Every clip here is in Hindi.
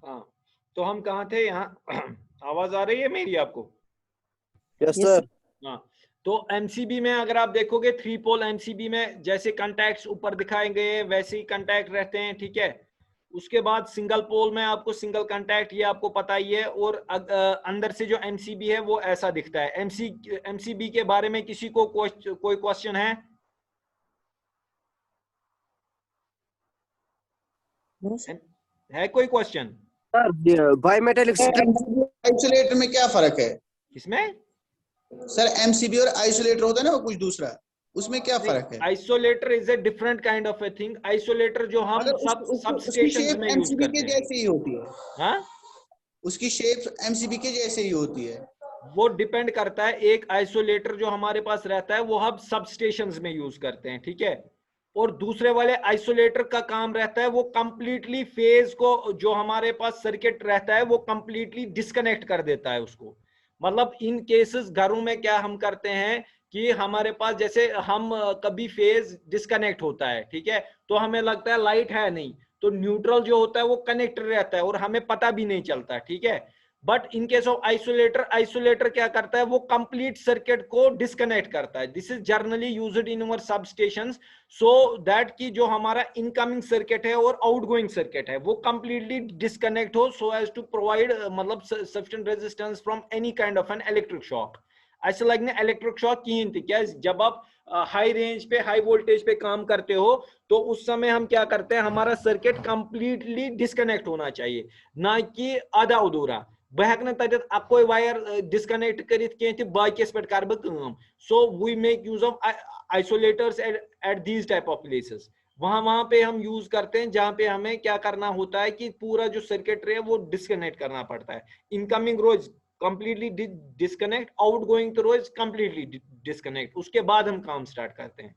हाँ, तो हम कहाँ थे यहाँ? आवाज आ रही है मेरी आपको? Yes sir. हाँ, तो एमसीबी में अगर आप देखोगे 3 पोल एमसीबी में जैसे कंटैक्ट्स ऊपर दिखाए गए वैसे ही कंटैक्ट रहते हैं, ठीक है। उसके बाद सिंगल पोल में आपको सिंगल कंटैक्ट, ये आपको पता ही है। और अंदर से जो एमसीबी है वो ऐसा दिखता है। एमसीबी के बारे में किसी को कोई क्वेश्चन है? है कोई question? Sir bimetallic strip isolator में क्या फर्क है किसमें? सर? एमसीबी और आइसोलेटर होता है ना, वो कुछ दूसरा, उसमें क्या फर्क है? Isolator is a different kind of a thing. Isolator जो हम मगर सब उसकी स्टेशंस शेप में यूज एमसीबी के करते हैं। जैसे ही होती है। हाँ, उसकी शेप एमसीबी के जैसे ही होती है। वो डिपेंड करता है। एक आइसोलेटर जो हमारे पास रहता है वो हम सब स्टेशंस में यूज करते हैं, ठीक है। और दूसरे वाले आइसोलेटर का काम रहता है वो कंप्लीटली फेज को, जो हमारे पास सर्किट रहता है वो कंप्लीटली डिस्कनेक्ट कर देता है उसको। मतलब इन केसेस घरों में क्या हम करते हैं कि हमारे पास जैसे हम कभी फेज डिस्कनेक्ट होता है, ठीक है, तो हमें लगता है लाइट है नहीं, तो न्यूट्रल जो होता है वो कनेक्टेड रहता है और हमें पता भी नहीं चलता, ठीक है। But in case of isolator, isolator क्या करता है, वो कंप्लीट सर्किट को डिस्कनेक्ट करता है। This is generally used in our substations, so that कि जो हमारा इनकमिंग सर्किट है और आउटगोइंग सर्किट है वो कंप्लीटली डिस्कनेक्ट हो, सो एज टू प्रोवाइड मतलब sufficient resistance from any kind of an electric shock. ऐसे लगने इलेक्ट्रिक शॉक की थी क्या? जब आप हाई रेंज पे, हाई वोल्टेज पे काम करते हो तो उस समय हम क्या करते हैं, हमारा सर्किट कंप्लीटली डिस्कनेक्ट होना चाहिए, ना कि आधा अधूरा। बह हेक तक अकोई वायर डिस्कनेक्ट कर बाकिस पे कर बह। So we make use of isolators at these type of places. वहां पे हम यूज करते हैं जहां पे हमें क्या करना होता है कि पूरा जो सर्किट है वो डिस्कनेक्ट करना पड़ता है। इनकमिंग रोज कंप्लीटली डिस्कनेक्ट, आउट गोइंग तो रोज कंप्लीटली डिस्कनेक्ट, उसके बाद हम काम स्टार्ट करते हैं।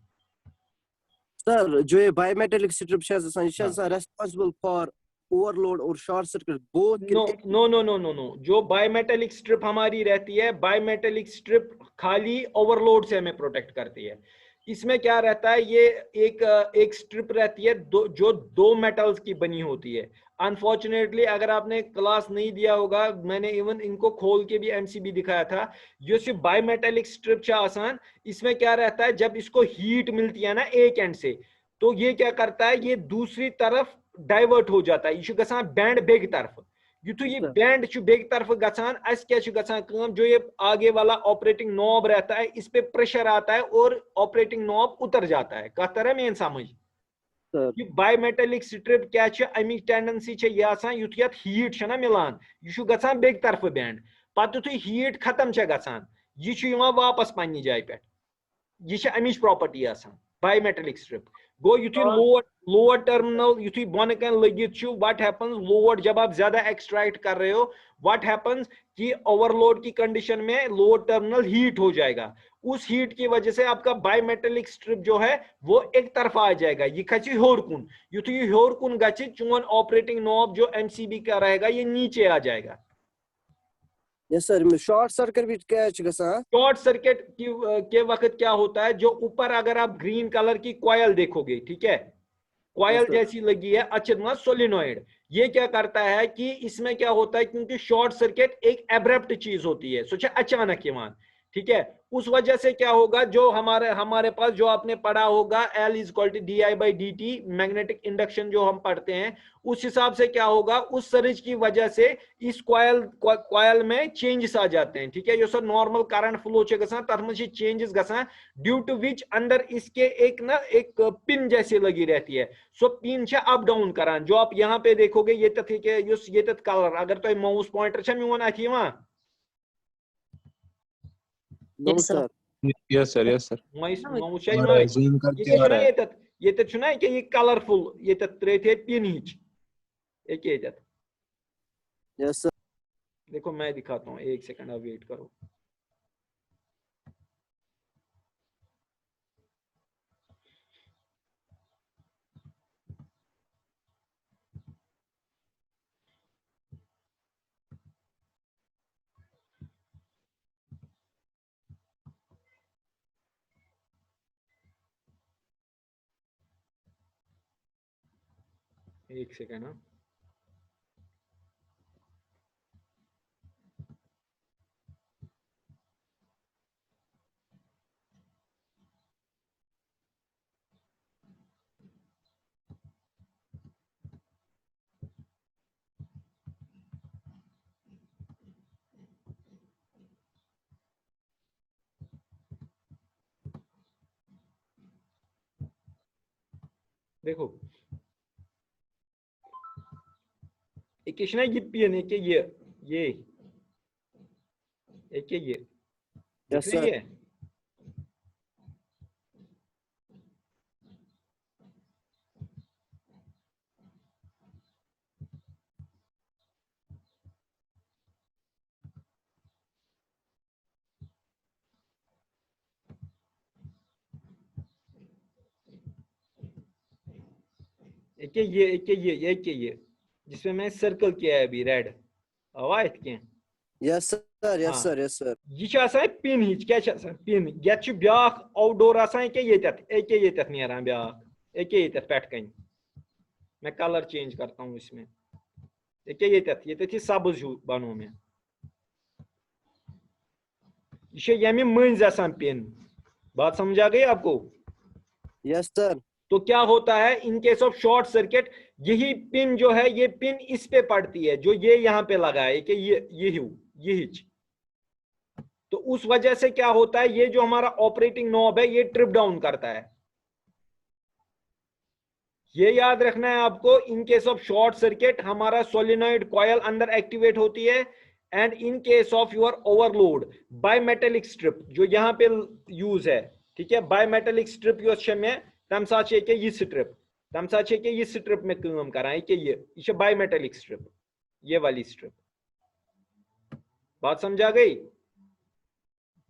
सर जो ये बायोमेटेलिक स्ट्रिप हाँ। रेस्पॉन्सिबल फॉर ओवरलोड और short circuit both no no no no no no, जो बायोमेटेलिक स्ट्रिप हमारी रहती है, बायोमेटेलिक स्ट्रिप खाली ओवरलोड से हमें प्रोटेक्ट करती है। इसमें क्या रहता है, ये एक स्ट्रिप रहती है जो दो मेटल्स की बनी होती है। अनफॉर्चुनेटली अगर आपने क्लास नहीं दिया होगा, मैंने इवन इनको खोल के भी एमसीबी दिखाया था। जो सिर्फ बायोमेटेलिक स्ट्रिप आसान, इसमें क्या रहता है, जब इसको हीट मिलती है ना एक एंड से, तो ये क्या करता है, ये दूसरी तरफ डाइवर्ट हो जाता है। ये गसान बैंड बेग तरफ। युथु ये बैंड बेग तरफ गसान, अस क्या गसान काम, जो ये आगे वाला ऑपरेटिंग नॉब रहता है इस पे प्रेशर आता है और ऑपरेटिंग नॉब उतर जाता है। कत तरह मेन समझ? ये बायोमेटेलिक स्ट्रिप क्या अमिच टेंडेंसी युथ ये हीट ना मिलान, यह गसान बेग तरफ बैंड, पत युथु हीट खत्म गसान यह वापस पन्नी जाय पे। यह अमिच प्रॉपर्टी बायोमेटेलिक स्ट्रिप। गो युथु लोअर टर्मिनल युथु बन कन लगित व्हाट हैपेंस, लोड जब आप ज्यादा एक्सट्रैक्ट कर रहे हो, व्हाट हैपेंस कि ओवरलोड की कंडीशन में लोअर टर्मिनल हीट हो जाएगा। उस हीट की वजह से आपका बायोमेटेलिक स्ट्रिप जो है वो एक तरफा आ जाएगा, ये खच होर कुन। युथु ये होर कुन गच, चोन ऑपरेटिंग नॉब जो एमसीबी का रहेगा ये नीचे आ जाएगा। Yes sir. शॉर्ट सर्किट भी क्या शॉर्ट सर्किट के वक्त क्या होता है, जो ऊपर अगर आप ग्रीन कलर की कॉयल देखोगे, ठीक है, कॉयल जैसी लगी है अचित सोलिनॉइड, ये क्या करता है कि इसमें क्या होता है, क्योंकि शॉर्ट सर्किट एक एब्रप्ट चीज होती है, सोचा अचानक ही मान, ठीक है। उस वजह से क्या होगा, जो हमारे पास जो आपने पढ़ा होगा L is equal to di/dt, magnetic induction जो हम पढ़ते हैं, उस हिसाब से क्या होगा, उस सर्ज की वजह से इस कॉयल में चेंजेस आ जाते हैं, ठीक है। जो सर नॉर्मल करंट फ्लो तथा चेंजेस गसान, ड्यू टू विच अंदर इसके एक पिन जैसी लगी रहती है। सो पिन अप डाउन करान, जो आप यहाँ पे देखोगे ये कलर, अगर तो माउस पॉइंटर मोन अथ Yes sir. Yes sir, yes sir. Mouse zoom करके आ रहा है। ये कलरफुल ये त्रे पिन हिच ये Yes sir. देखो मैं दिखाता हूँ, एक सेकंड आप वेट करो। एक सेकंड। हाँ, देखो एक ना ये पिन एक ये एक ये Yes, दिख रही sir. है। एक ये जिसमें मैं सर्कल किया है अभी रेड आवाज के। Yes, sir. Yes, हाँ। sir. Yes, sir. ये छ आसान पिन हिच क्या छ आसान पिन यत छ ब्याख आउटडोर आसान के येतत एके येतत नेरान ब्याख एके येतत पेट कन। मैं कलर चेंज करता हूँ इसमें एके येतत ये सब्ज हूँ बनो में ये यमी मंज आसान पिन। बात समझ आ गई आपको? Yes, sir. तो क्या होता है इन केस ऑफ शॉर्ट सर्किट यही पिन जो है ये पिन इस पे पड़ती है जो ये यहाँ पे लगा है कि ये हिच। तो उस वजह से क्या होता है ये जो हमारा ऑपरेटिंग नॉब है ये ट्रिप डाउन करता है। ये याद रखना है आपको in case of short circuit हमारा सोलिनॉइड कॉयल अंदर एक्टिवेट होती है and in case of your overload bimetallic strip जो यहाँ पे यूज है ठीक है बायमेटेलिक स्ट्रिप में तम साथ ये स्ट्रिप में काम कराएं कि ये बायमेटेलिक स्ट्रिप ये वाली स्ट्रिप। बात समझा गई?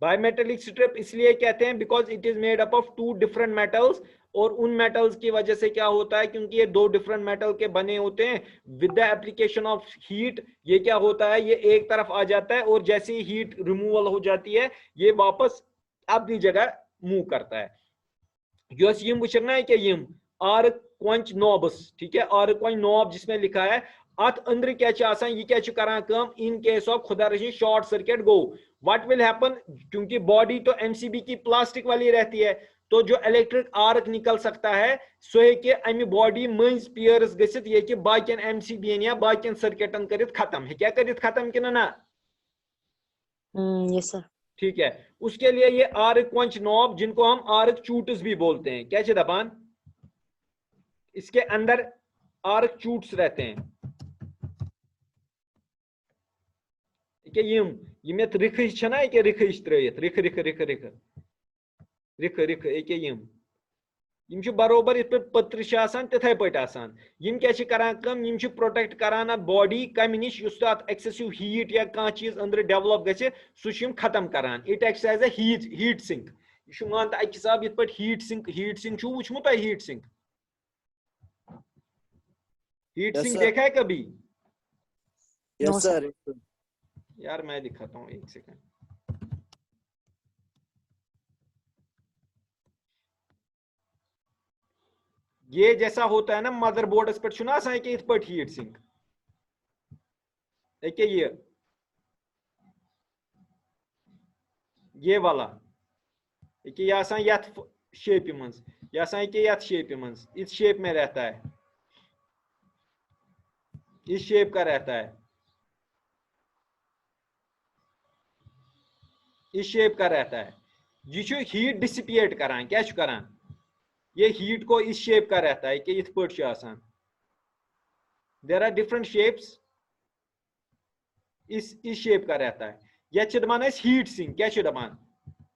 बायमेटेलिक स्ट्रिप इसलिए कहते हैं because it is made up of 2 different metals और उन मेटल्स की वजह से क्या होता है क्योंकि ये 2 डिफरेंट मेटल के बने होते हैं with the application of heat ये क्या होता है ये एक तरफ आ जाता है और जैसे ही हीट रिमूवल हो जाती है ये वापस अपनी जगह मूव करता है। यस यम वुचना है कि यम आर कोंच नॉब्स ठीक है आर कोंच नॉब जिसमें लिखा है अत अंदर क्या ये क्या करान काम इन केस ऑफ खुदा रही short circuit go what will happen क्योंकि बॉडी तो एमसीबी की प्लास्टिक वाली रहती है तो जो इलेक्ट्रिक आर्क निकल सकता है सो है कि अमि बॉडी मंज पियर्स गसित ये कि बाकियन एमसीबी या बाकियन सर्किटन करित खत्म है क्या करित खत्म कि ना? Yes sir. ठीक है उसके लिए ये आर्क पंच नॉब जिनको हम आर्क चूट्स भी बोलते हैं क्या दबान इसके अंदर आर्क चूट्स रहते हैं यम रिख ना रिख त्रित रिख रिख रिख रिख रिख रिख यम बरोबर इत पे पत्र तिथे पे यम क्या करान प्रोटेक्ट करान बॉडी कम निश एक्सेसिव हीट या कह चीज अंदर डेवलप गसे सह खत्म करान it acts as a heat sink यह मान अक हिसाब इत पे हीट सिंक वुचमुत हीट सिंक देखा है कभी? Yes, sir. यार मैं दिखाता हूँ एक सेकंड। ये जैसा होता है ना मदरबोर्ड पे चुना सा कि इत पे हीट सिंक ये वाला यह शेप मज यह शेप मज इस शेप में रहता है इस शेप का रहता है इस शेप का रहता है यह हीट डिसिपिएट करान क्या करान ये हीट को इस शेप का रहता है कि इत पे आसान देयर आर डिफरेंट शेप्स इस शेप का रहता है यह दपान हीट सिंक क्या दपान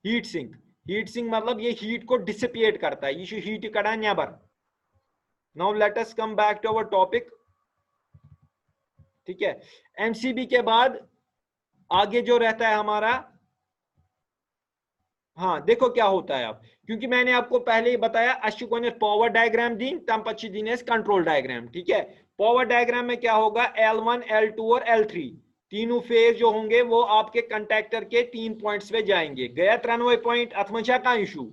हीट सिंक मतलब ये हीट को डिसिपिएट करता है ये हीट कड़ान नेबर। Now let us come back to our topic ठीक है। एमसीबी के बाद आगे जो रहता है हमारा हाँ देखो क्या होता है अब क्योंकि मैंने आपको पहले ही बताया अश पावर डायग्राम दी तम पे दिन कंट्रोल डायग्राम ठीक है। पावर डायग्राम में क्या होगा L1 L2 और L3 तीनों फेज जो होंगे वो आपके कंटैक्टर के 3 पॉइंट्स पे जाएंगे गया 93 पॉइंट अत मजा का इशू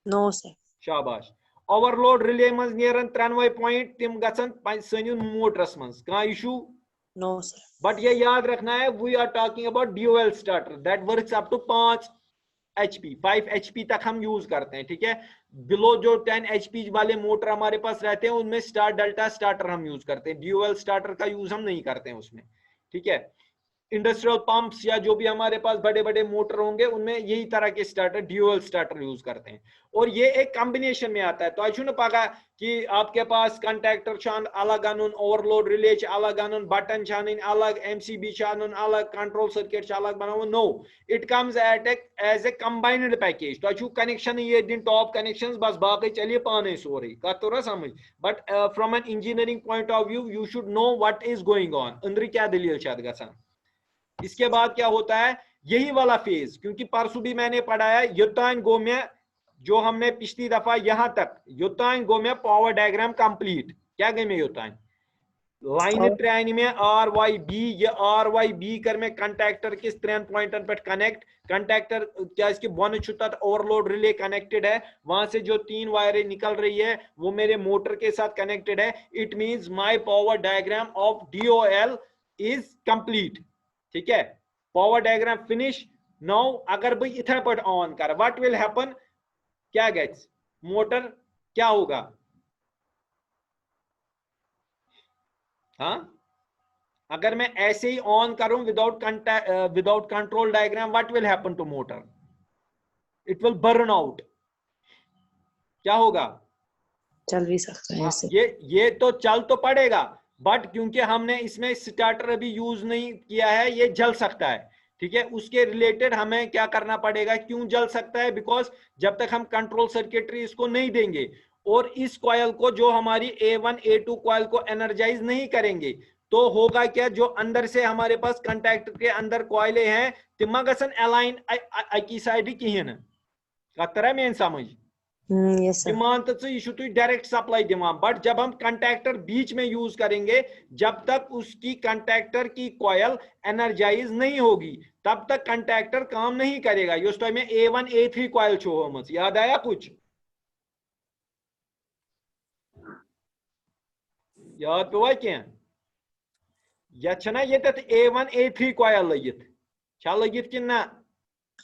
नो सर शाबाश ओवरलोड रिले मज नेरन 93 पॉइंट तिम गसन सनिन मोटरस मज का इशू नो सर बट ये याद रखना है we are talking about dual starter that works up to 5 HP 5 HP तक हम यूज करते हैं ठीक है। बिलो जो 10 HP वाले मोटर हमारे पास रहते हैं उनमें स्टार डेल्टा स्टार्टर हम यूज करते हैं ड्यूअल स्टार्टर का यूज हम नहीं करते हैं उसमें ठीक है। इंडस्ट्रियल पंप्स या जो भी हमारे पास बड़े बड़े मोटर होंगे उनमें यही तरह के स्टार्टर ड्यूअल स्टार्टर यूज करते हैं और ये एक कॉम्बिनेशन में आता है। तो अच्छु पगा कि आपके पास कंटैक्टर अलग अन, ओवरलोड रिले अलग अन, बटन अलग, एमसीबी अन अलग, कंट्रोल सर्किट अलग बनाओ। No, it comes at as a combined package. तो कनेक्शन ये दिन टॉप कनेक्शन बस बाकी चलिए पाने सोरे कत तोरा समझ। But from an engineering point of view you should know what is going on, अंदर क्या दलील गसान। इसके बाद क्या होता है, यही वाला फेज, क्योंकि परसों भी मैंने पढ़ाया युतान गो में, जो हमने पिछली दफा यहां तक युतान गो में पावर डायग्राम कंप्लीट क्या गए में युतान लाइन ट्रेन में आर वाई बी, ये आर वाई बी कर में कंटैक्टर किस 3 पॉइंटन पे कनेक्ट, कंटैक्टर क्या इसकी बोन छुता ओवरलोड रिले कनेक्टेड है, वहां से जो 3 वायरें निकल रही है वो मेरे मोटर के साथ कनेक्टेड है। It means my power diagram of DOL is complete. ठीक है, पावर डायग्राम फिनिश। नाउ अगर भाई इतना पर ऑन कर, व्हाट विल हैपन, क्या गेट्स मोटर क्या होगा, हाँ अगर मैं ऐसे ही ऑन करूं without control diagram, what will happen to motor, it will burn out. क्या होगा, चल भी सकता है ऐसे। ये तो चल तो पड़ेगा, बट क्योंकि हमने इसमें स्टार्टर अभी यूज नहीं किया है, ये जल सकता है। ठीक है, उसके रिलेटेड हमें क्या करना पड़ेगा, क्यों जल सकता है, बिकॉज जब तक हम कंट्रोल सर्किटरी इसको नहीं देंगे और इस कॉयल को, जो हमारी A1 A2 कॉयल को एनर्जाइज नहीं करेंगे, तो होगा क्या, जो अंदर से हमारे पास कंटैक्टर के अंदर कॉयलें हैं तिमा गसन अलाइन अकी साइड कहें कतरा मेन समझ। Yes sir. मान तो ये डायरेक्ट सप्लाई दिवान, बट जब हम कंटैक्टर बीच में यूज करेंगे, जब तक उसकी कंटैक्टर की कॉयल एनर्जाइज नहीं होगी तब तक कंटैक्टर काम नहीं करेगा। उस टाइम में A1 A3 कॉयल छो हमस, याद आया कुछ, याद पे क्या ये A1 A3 कॉयल लगित छा लगित कि ना।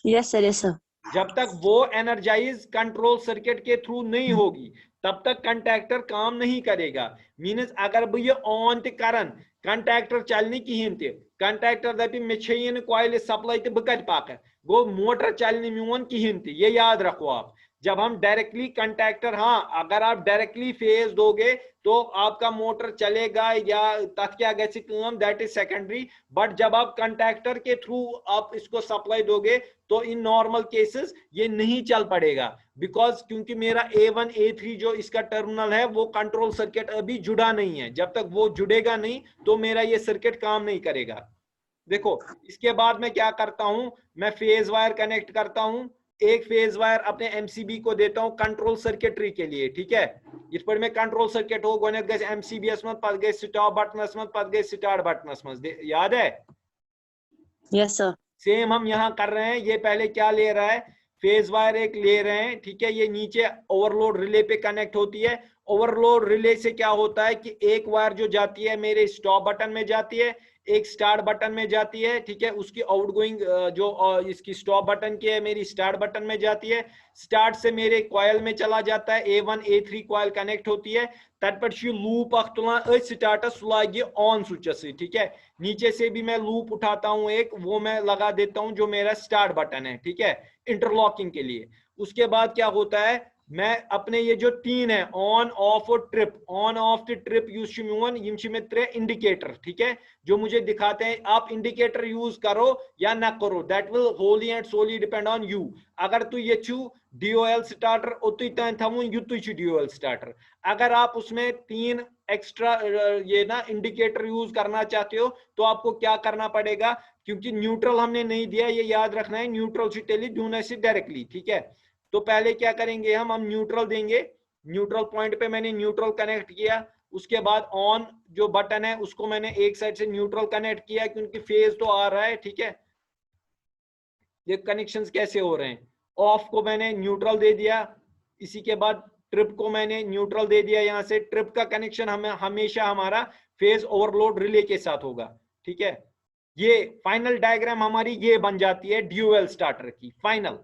Yes sir, yes sir. जब तक वो एनर्जाइज कंट्रोल सर्किट के थ्रू नहीं होगी तब तक कंटैक्टर काम नहीं करेगा। मीन्स अगर बह ये ऑन त करन कंटैक्टर चलने कहें ते, कंटैक्टर दपि मे कॉइल सप्लाई तो बह कत पाक, गो मोटर चलने मोन कहें ते, ये याद रखो आप। जब हम डायरेक्टली कंटैक्टर, हाँ अगर आप डायरेक्टली फेज दोगे तो आपका मोटर चलेगा या तथ क्या गए काम, दैट इज सेकेंडरी। बट जब आप कंटैक्टर के थ्रू आप इसको सप्लाई दोगे तो इन नॉर्मल केसेस ये नहीं चल पड़ेगा, बिकॉज क्योंकि मेरा A1 A3 जो इसका टर्मिनल है वो कंट्रोल सर्किट अभी जुड़ा नहीं है। जब तक वो जुड़ेगा नहीं तो मेरा ये सर्किट काम नहीं करेगा। देखो इसके बाद मैं क्या करता हूं, मैं फेज वायर कनेक्ट करता हूं, एक फेज वायर अपने एमसीबी को देता हूं कंट्रोल सर्किटरी के लिए। ठीक है, इस पर मैं कंट्रोल सर्किट हो गोने गए एमसीबीएस में, पद गए स्टॉप बटनस में, पद गए स्टार्ट बटनस में, याद है। Yes sir. सेम हम यहां कर रहे हैं। ये पहले क्या ले रहा है, फेज वायर एक ले रहे हैं। ठीक है, ये नीचे ओवरलोड रिले पे कनेक्ट होती है। ओवरलोड रिले से क्या होता है कि एक वायर जो जाती है मेरे स्टॉप बटन में जाती है, एक स्टार्ट बटन में जाती है। ठीक है, उसकी आउटगोइंग जो इसकी स्टॉप बटन की है मेरी स्टार्ट बटन में जाती है। स्टार्ट से मेरे कॉयल में चला जाता है, A1 A3 कॉयल कनेक्ट होती है। तट पे लूप अख तुलान स्टार्टस लागे ऑन स्विच से। ठीक है, नीचे से भी मैं लूप उठाता हूं एक, वो मैं लगा देता हूं जो मेरा स्टार्ट बटन है। ठीक है, इंटरलॉकिंग के लिए। उसके बाद क्या होता है, मैं अपने ये जो 3 है ऑन ऑफ और trip, on off the trip use में 3 इंडिकेटर। ठीक है, जो मुझे दिखाते हैं। आप इंडिकेटर यूज करो या ना करो, that will wholly and solely depend on you. अगर तू ये DOL स्टार्टर उतई तान थमुन युतु DOL स्टार्टर। अगर आप उसमें 3 एक्स्ट्रा ये ना इंडिकेटर यूज करना चाहते हो तो आपको क्या करना पड़ेगा, क्योंकि न्यूट्रल हमने नहीं दिया, ये याद रखना है, न्यूट्रल से टेली दूना से डायरेक्टली। ठीक है, तो पहले क्या करेंगे हम न्यूट्रल देंगे। न्यूट्रल पॉइंट पे मैंने न्यूट्रल कनेक्ट किया। उसके बाद ऑन जो बटन है उसको मैंने एक साइड से न्यूट्रल कनेक्ट किया, क्योंकि फेज तो आ रहा है। ठीक है, ये कनेक्शंस कैसे हो रहे हैं, ऑफ को मैंने न्यूट्रल दे दिया, इसी के बाद ट्रिप को मैंने न्यूट्रल दे दिया। यहां से ट्रिप का कनेक्शन हमें हमेशा हमारा फेज ओवरलोड रिले के साथ होगा। ठीक है, ये फाइनल डायग्राम हमारी ये बन जाती है DOL स्टार्टर की फाइनल।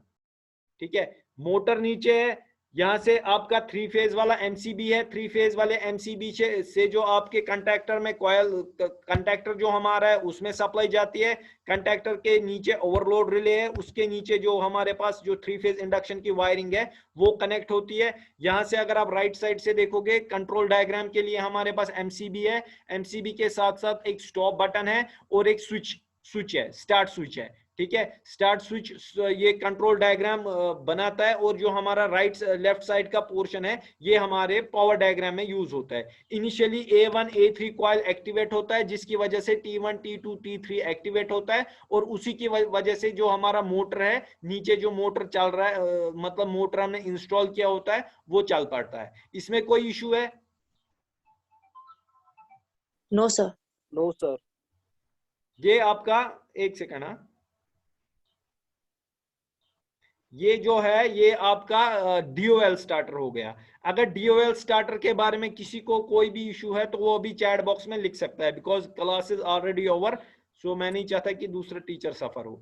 ठीक है, मोटर नीचे है, यहाँ से आपका 3 फेज वाला एमसीबी है, 3 फेज वाले एमसीबी से जो आपके कंडक्टर में कॉयल, कंडक्टर जो हमारा है उसमें सप्लाई जाती है, कंडक्टर के नीचे ओवरलोड रिले है, उसके नीचे जो हमारे पास जो 3 फेज इंडक्शन की वायरिंग है वो कनेक्ट होती है। यहाँ से अगर आप राइट साइड से देखोगे कंट्रोल डायग्राम के लिए हमारे पास एमसीबी है, एमसीबी के साथ साथ एक स्टॉप बटन है और एक स्विच है, स्टार्ट स्विच है, ठीक है। स्टार्ट स्विच ये कंट्रोल डायग्राम बनाता है और जो हमारा राइट लेफ्ट साइड का पोर्शन है ये हमारे पावर डायग्राम में यूज होता है। Initially A1 A3 coil activate होता है जिसकी वजह से T1 T2 T3 एक्टिवेट होता है और उसी की वजह से जो हमारा मोटर है, नीचे जो मोटर चल रहा है, मतलब मोटर हमने इंस्टॉल किया होता है वो चल पड़ता है। इसमें कोई इशू है? No sir. No sir. ये आपका एक सेकंड, ये जो है ये आपका DOL स्टार्टर हो गया। अगर DOL स्टार्टर के बारे में किसी को कोई भी इशू है तो वो अभी चैट बॉक्स में लिख सकता है, because class is already over, so मैं नहीं चाहता कि दूसरा टीचर सफर हो।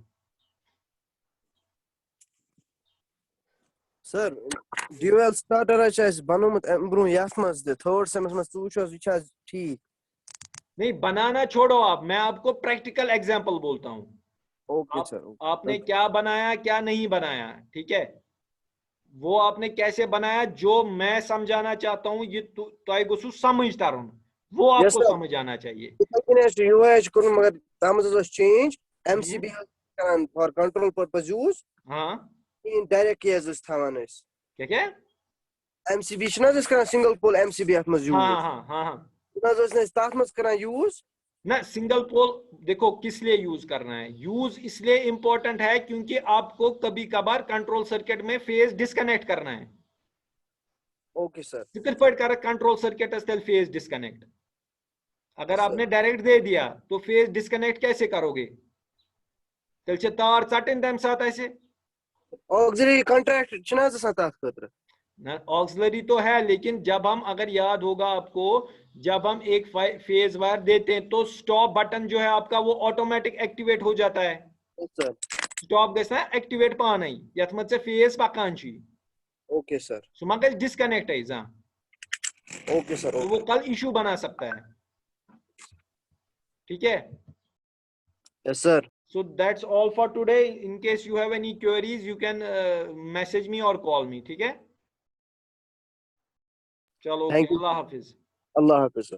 सर DOL स्टार्टर है बनोमुत ब्रो याथ मस दे थर्ड सेमेस्टर में तू छस विचार ठीक नहीं, बनाना छोड़ो आप, मैं आपको प्रैक्टिकल एग्जांपल बोलता हूँ। Okay sir. आपने क्या बनाया क्या नहीं बनाया, ठीक है, वो आपने कैसे बनाया जो मैं समझाना चाहता हूँ ये तो गोसु समझता रहूं, वो आपको समझ आना चाहिए। यूएच करूं मगर तमज वाज चेंज एमसीबी करन फॉर कंट्रोल पर्पस यूज। हां, इन डायरेक्ट केस थावन इस क्या क्या एमसीबी छना जिस करन सिंगल पोल एमसीबी अथ मज यूज। हां हां हां हां ना तात मज करन यूज ना। सिंगल पोल देखो किस लिए यूज करना है, यूज इसलिए इंपॉर्टेंट है क्योंकि आपको कभी कभार कंट्रोल सर्किट में फेज डिस्कनेक्ट करना है। Okay sir. कर कंट्रोल सर्किट अस्तेल फेज डिस्कनेक्ट, अगर आपने डायरेक्ट दे दिया तो फेज डिस्कनेक्ट कैसे करोगे? तेल से तार चटन तम साथ ऐसे ऑक्सिलरी कॉन्ट्रैक्ट छना जसा तात खतर ना, ऑक्सिलरी तो है, लेकिन जब हम, अगर याद होगा आपको, जब हम एक फेज वायर देते हैं तो स्टॉप बटन जो है आपका वो ऑटोमेटिक एक्टिवेट हो जाता है। सर स्टॉप गया एक्टिवेट पान यथ मत फेज पकान। Okay sir. सो मगर डिस्कनेक्ट है जा, ओके सर। तो वो कल इशू बना सकता है, ठीक है। Yes sir. So that's all for today. In case you have any queries, you can message me or call me. ठीक है? चलो, अल्लाह हाफिज। अल्लाह हाफिज सर।